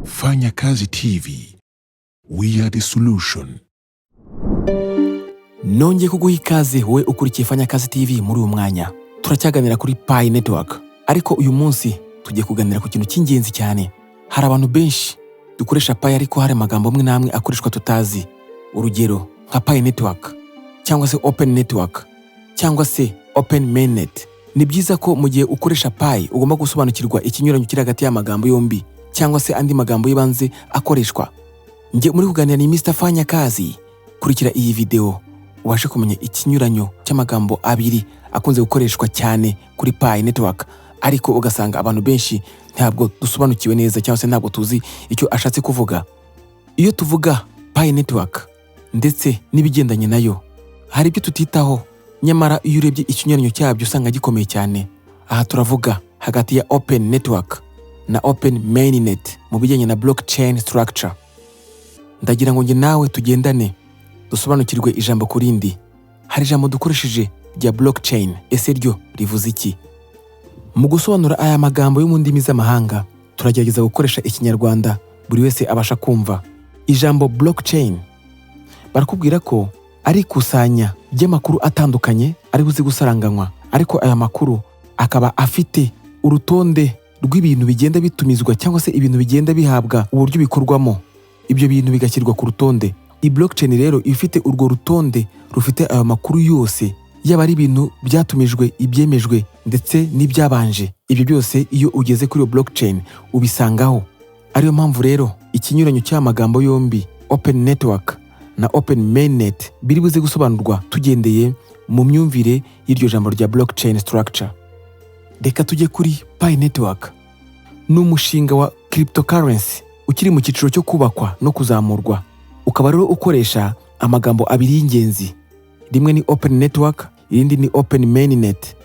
Fanya Kazi TV. We are the solution. Nongeye kuguha ikaze wowe ukurikiye Fanya Kazi TV muri uyu mwanya. Turacyaganira kuri Pi Network. Ariko uyu munsi tugiye kuganira ku kintu cy'ingenzi cyane. Hari abantu benshi dukoresha Pi ariko hari amagambo amwe namwe akoreshwa tutazi. Urugero nka Pi Network cyangwa se Open Network cyangwa se Open Mainnet. Ni byiza ko mu gihe ukoresha Pi ugomba gusobanukirwa ikinyuranyo kiri hagati y'amagambo yombi cyangwa se andi magambo y'ibanze akoreshwa. Nge muri kuganira ni Mr. Fanya Kazi. Kurikira iyi video ubashe kumenya ikinyuranyo cy'amagambo abiri akunze gukoreshwa cyane kuri Pi Network, ariko ugasanga abantu benshi ntabwo dusobanukiwe neza cyangwa se ntabwo tuzi icyo ashatse kuvuga. Iyo tuvuga Pi Network ndetse n'ibigendanye nayo, hari ibyo tutitaho, nyamara iyo urebye ikinyuranyo cyabyo usanga gikomeye cyane. Aha turavuga hagati ya Open Network na Open Mainnet mu bijyanye na blockchain structure. Ndagira ngo nge nawe tugendane dusobanukirwe ijambo ku rindi. Hari ijambo dukoresheje rya blockchain, ese ryo rivuze iki? Mu gusobanura aya magambo yo mu ndimi z'amahanga turagerageza gukoresha ikinyarwanda buri wese abasha kumva. Ijambo blockchain barakubwira ko ari ikusanya ry'amakuru atandukanye ari buze gusaranganywa, ariko aya makuru akaba afite urutonde rw'ibintu bigenda bitumizwa cyangwa se ibintu bigenda bihabwa uburyo bikorwamo. Ibyo bintu bigashyirwa ku rutonde. I blockchain rero ifite urwo rutonde rufite ayo makuru yose, yaba ari ibintu byatumijwe, ibyemejwe ndetse n'ibyabanje. Ibyo byose iyo ugeze kuri iyo blockchain ubisangaho. Ariyo mpamvu rero ikinyuranyo cy'amagambo yombi Open Network na Open Mainnet biri buze gusobanurwa tugendeye mu myumvire y'iryo jambo rya blockchain structure. Reka tujye kuri Pi Network. Ni umushinga wa cryptocurrency ukiri mu cyiciro cyo kubakwa no kuzamurwa. Ukaba rero ukoresha amagambo abiri y'ingenzi. Rimwe ni Open Network, irindi ni Open Mainnet.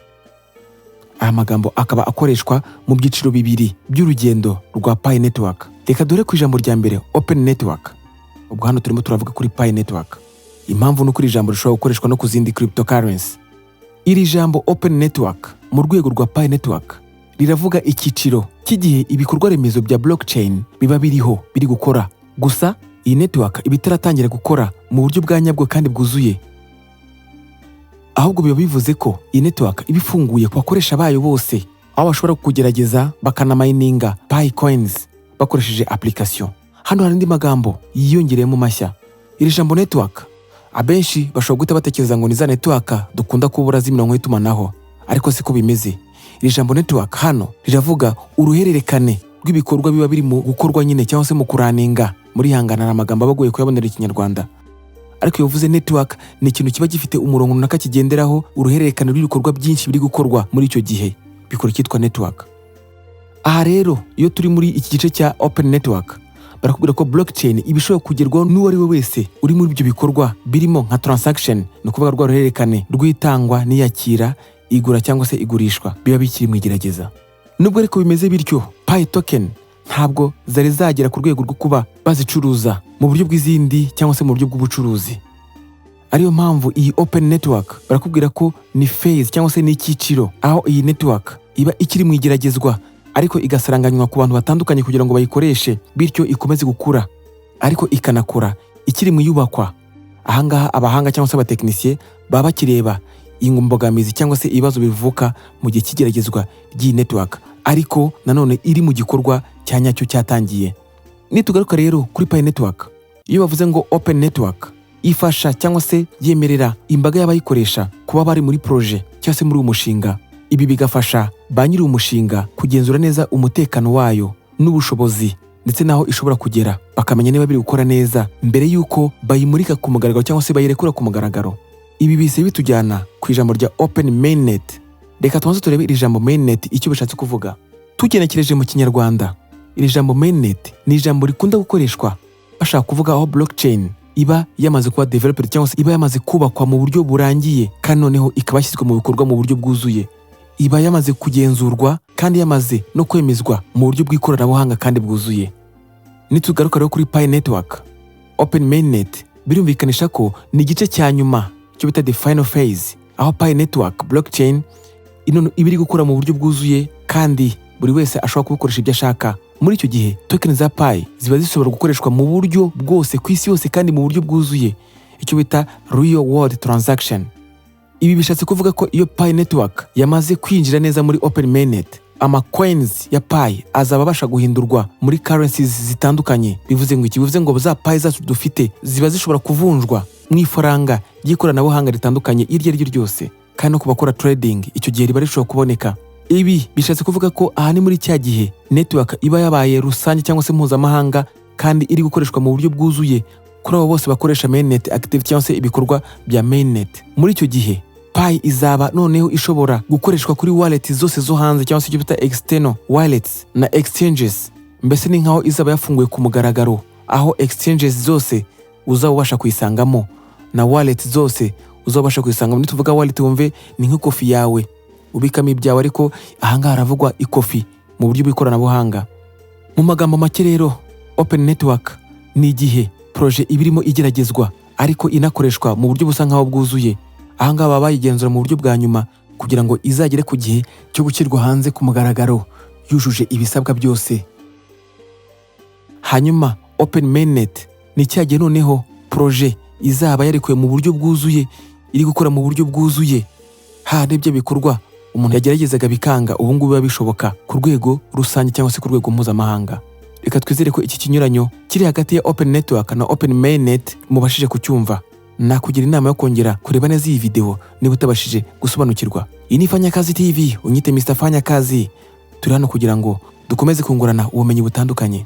Aya magambo akaba akoreshwa mu byiciro bibiri by'urugendo rwa Pi Network. Reka dore ku ijambo rya mbere Open Network. Ubwo hano turimo turavuga kuri Pi Network. Impamvu nuko iri jambo rishobora gukoreshwa no ku zindi cryptocurrency. Iri jambo Open Network mu rwego rwa Pi Network riravuga icyiciro cy'igihe ibikorwa remezo bya blockchain biba biriho biri gukora. Gusa iyi network iba itaratangira gukora mu buryo bwa nyabwo kandi bwuzuye. Ahubwo biba bivuze ko iyi network iba ifunguye ku bakoresha bayo bose, aho bashobora kugerageza bakanamayininga Pi coins bakoresheje application. Hano hari andi magambo yiyongereyemo mashya. Iri jambo network abenshi bashobora guhita batekereza ngo ni za network dukunda kubura z'imirongo y'itumanaho, ariko siko bimeze. Iri jambo network hano riravuga uruhererekane rw'ibikorwa biba biri mu gukorwa nyine cyangwa se mu kuraninga. Muri hangana amagambo abagoye kuyabonera ikinyarwanda, ariko iyo uvuze network ni ikintu kiba gifite umurongo runaka kigenderaho, uruhererekane rw'ibikorwa byinshi biri gukorwa muri icyo gihe bikora cyitwa network. Aha rero iyo turi muri iki gice cya Open Network barakubwira ko blockchain ibishobora kugerwaho n'uwo ari we wese uri muri ibyo bikorwa birimo nka transaction, ni ukuvuga rwa ruhererekane rw'itangwa n'iyakira, igura cyangwa se igurishwa biba bikiri mu igerageza. Nubwo ariko bimeze bityo, Pi token ntabwo zari zagera ku rwego rwo kuba bazicuruza mu buryo bw'izindi cyangwa se mu buryo bw'ubucuruzi. Ariyo mpamvu iyi Open Network barakubwira ko ni phase cyangwa se ni icyiciro, aho iyi network iba ikiri mu igeragezwa ariko igasaranganywa ku bantu batandukanye kugira ngo bayikoreshe, bityo ikomeze gukura ariko ikanakora ikiri mu yubakwa. Ahangaha abahanga cyangwa se abatekinisiye baba bakireba imbogamizi cyangwa se ibibazo bivuka mu gihe cy'igeragezwa ry'iyi network, ariko nanone iri mu gikorwa cya nyacyo cyatangiye. Nitugaruka rero kuri Pi Network, iyo bavuze ngo Open Network ifasha cyangwa se yemerera imbaga y'abayikoresha kuba bari muri projet cyangwa se muri umushinga. Ibi bigafasha ba nyiri umushinga kugenzura neza umutekano wayo n'ubushobozi ndetse naho ishobora kugera, bakamenya niba biri gukora neza mbere y'uko bayimurika ku mugaragaro cyangwa se bayirekura ku mugaragaro. Ibi bise bitujyana ku ijambo rya Open Mainnet. Reka tubanze turebe iri jambo Mainnet icyo bishatse kuvuga. Tugenekereje mu kinyarwanda, iri jambo Mainnet ni ijambo rikunda gukoreshwa bashaka kuvuga aho blockchain iba yamaze kuba developed cyangwa se iba yamaze kubakwa mu buryo burangiye kandi noneho ikaba yashyizwe mu bikorwa mu buryo bwuzuye. Iba yamaze kugenzurwa kandi yamaze no kwemezwa mu buryo bw'ikoranabuhanga kandi bwuzuye. Nitugaruka rero kuri Pi Network, Open Mainnet birumvikanisha ko ni igice cya nyuma cyo bita the final phase, aho Pi Network blockchain ino ibiri gukora mu buryo bwuzuye kandi buri wese ashobora kubikoresha ibyo ashaka Muri icyo gihe token za Pi ziba zishobora gukoreshwa mu buryo bwose ku isi yose kandi mu buryo bwuzuye, icyo bita real world transaction. Ibi bishatse kuvuga ko iyo Pi network yamaze kwinjira neza muri Open Mainnet, coins ya Pi azaba abasha guhindurwa muri currencies zitandukanye. Bivuze ngo za Pi zacu dufite ziba zishobora kuvunjwa mu ifaranga ry'ikoranabuhanga ritandukanye iryo ari ryo ryose, kandi no kubakora trading icyo gihe riba rishobora kuboneka. Ibi bishatse kuvuga ko aha ni muri cya gihe network iba yabaye rusange cyangwa se mpuzamahanga kandi iri gukoreshwa mu buryo bwuzuye kuri abo bose bakoresha mainnet active cyangwa se ibikorwa bya mainnet. Muri icyo gihe Pi izaba noneho ishobora gukoreshwa kuri wallet zose zo hanze cyangwa se icyo bita external wallets na exchanges. Mbese ni nkaho izaba yafunguye ku mugaragaro, aho exchanges zose uzaba ubasha kuyisangamo na wallet zose uzaba ubasha kuyisangamo. Nituvuga wallet wumve ni nk'ikofi yawe ubikamo ibyawe, ariko ahangaha haravugwa ikofi mu buryo bw'ikoranabuhanga. Mu magambo make rero, Open Network ni igihe projet ibirimo igeragezwa ariko inakoreshwa mu buryo busa nkaho bwuzuye. Ahangaha baba bayigenzura mu buryo bwa nyuma kugira ngo izagere ku gihe cyo gushyirwa hanze ku mugaragaro yujuje ibisabwa byose. Hanyuma Open Mainnet ni cya gihe noneho projet izaba yarekuwe mu buryo bwuzuye, iri gukora mu buryo bwuzuye. N'ibyo bikorwa umuntu yageragezaga bikanga, ubu ngubu biba bishoboka ku rwego rusange cyangwa se ku rwego mpuzamahanga. Reka twizere ko iki kinyuranyo kiri hagati ya Open Network na Open Mainnet mubashije kucyumva. Nakugira inama yo kongera kureba neza iyi video niba utabashije gusobanukirwa. Iyi ni Fanyakazi TV, unyite Mr. Fanyakazi. Turi hano kugira ngo dukomeze kungurana ubumenyi butandukanye.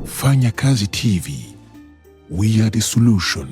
Fanyakazi TV, we are the solution.